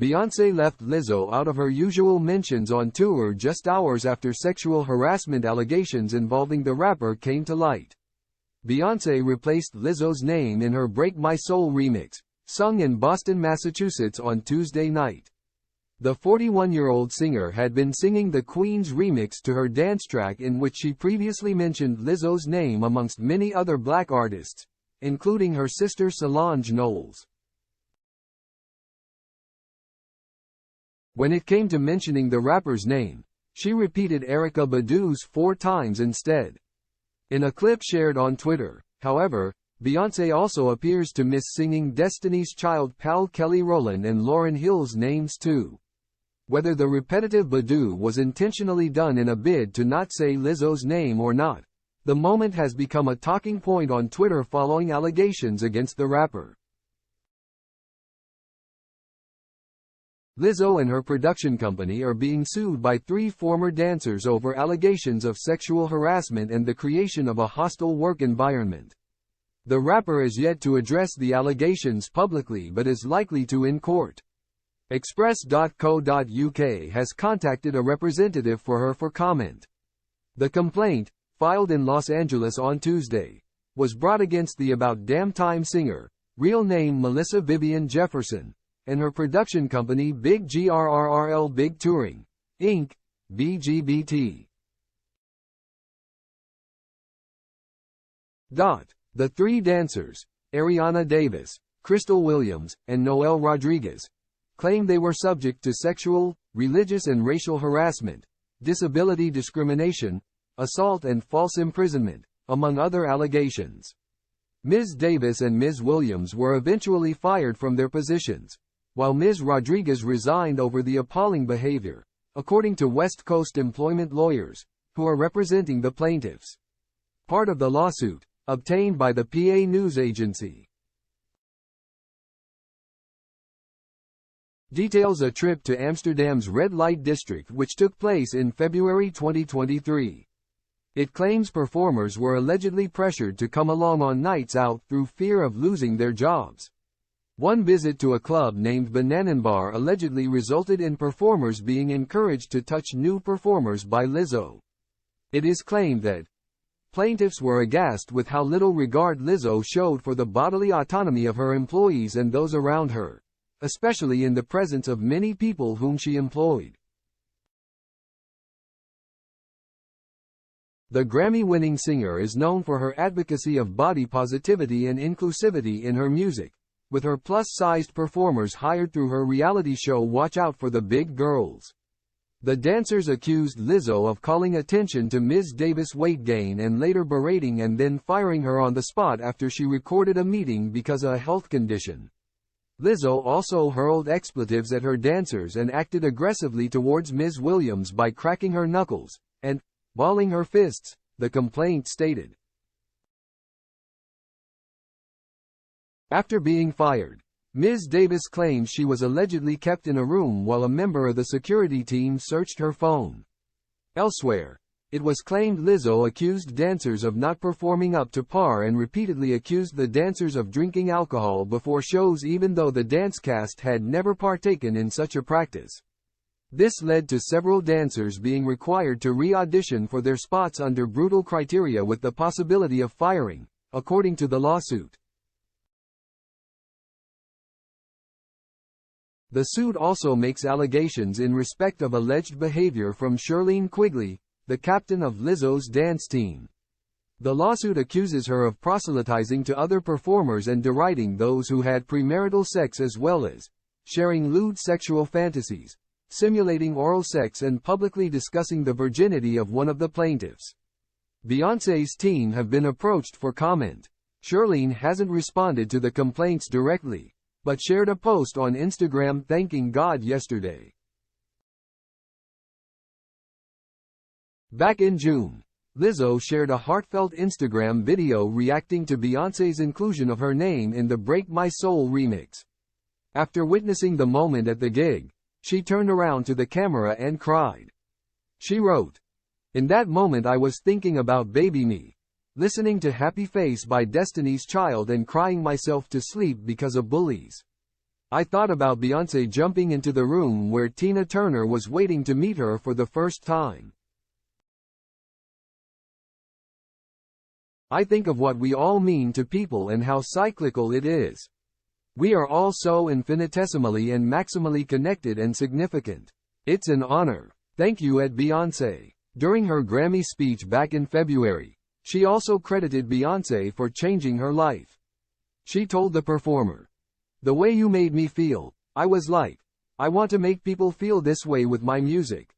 Beyonce left Lizzo out of her usual mentions on tour just hours after sexual harassment allegations involving the rapper came to light. Beyonce replaced Lizzo's name in her Break My Soul remix, sung in Boston, Massachusetts on Tuesday night. The 41-year-old singer had been singing the Queen's remix to her dance track, in which she previously mentioned Lizzo's name amongst many other black artists, including her sister Solange Knowles. When it came to mentioning the rapper's name, she repeated Erykah Badu's 4 times instead. In a clip shared on Twitter, however, Beyonce also appears to miss singing Destiny's Child pal Kelly Rowland and Lauryn Hill's names too. Whether the repetitive Badu was intentionally done in a bid to not say Lizzo's name or not, the moment has become a talking point on Twitter following allegations against the rapper. Lizzo and her production company are being sued by 3 former dancers over allegations of sexual harassment and the creation of a hostile work environment. The rapper is yet to address the allegations publicly but is likely to in court. Express.co.uk has contacted a representative for her for comment. The complaint, filed in Los Angeles on Tuesday, was brought against the About Damn Time singer, real name Melissa Vivian Jefferson, and her production company Big Grrrl Big Touring, Inc., BGBT. The 3 dancers, Ariana Davis, Crystal Williams, and Noel Rodriguez, claim they were subject to sexual, religious and racial harassment, disability discrimination, assault and false imprisonment, among other allegations. Ms. Davis and Ms. Williams were eventually fired from their positions, while Ms. Rodriguez resigned over the appalling behavior, according to West Coast employment lawyers, who are representing the plaintiffs. Part of the lawsuit, obtained by the PA news agency, details a trip to Amsterdam's red light district which took place in February 2023. It claims performers were allegedly pressured to come along on nights out through fear of losing their jobs. One visit to a club named Bananenbar allegedly resulted in performers being encouraged to touch new performers by Lizzo. It is claimed that plaintiffs were aghast with how little regard Lizzo showed for the bodily autonomy of her employees and those around her, especially in the presence of many people whom she employed. The Grammy-winning singer is known for her advocacy of body positivity and inclusivity in her music, with her plus-sized performers hired through her reality show Watch Out for the Big Girls. The dancers accused Lizzo of calling attention to Ms. Davis' weight gain and later berating and then firing her on the spot after she recorded a meeting because of a health condition. Lizzo also hurled expletives at her dancers and acted aggressively towards Ms. Williams by cracking her knuckles and balling her fists, the complaint stated. After being fired, Ms. Davis claims she was allegedly kept in a room while a member of the security team searched her phone. Elsewhere, it was claimed Lizzo accused dancers of not performing up to par and repeatedly accused the dancers of drinking alcohol before shows even though the dance cast had never partaken in such a practice. This led to several dancers being required to re-audition for their spots under brutal criteria with the possibility of firing, according to the lawsuit. The suit also makes allegations in respect of alleged behavior from Shirlene Quigley, the captain of Lizzo's dance team. The lawsuit accuses her of proselytizing to other performers and deriding those who had premarital sex as well as sharing lewd sexual fantasies, simulating oral sex and publicly discussing the virginity of one of the plaintiffs. Beyonce's team have been approached for comment. Shirlene hasn't responded to the complaints directly, but shared a post on Instagram thanking God yesterday. Back in June, Lizzo shared a heartfelt Instagram video reacting to Beyonce's inclusion of her name in the Break My Soul remix. After witnessing the moment at the gig, she turned around to the camera and cried. She wrote, "In that moment I was thinking about baby me, listening to Happy Face by Destiny's Child and crying myself to sleep because of bullies. I thought about Beyonce jumping into the room where Tina Turner was waiting to meet her for the first time. I think of what we all mean to people and how cyclical it is. We are all so infinitesimally and maximally connected and significant. It's an honor. Thank you at Beyonce. During her Grammy speech back in February, she also credited Beyonce for changing her life. She told the performer, "The way you made me feel, I was like, I want to make people feel this way with my music."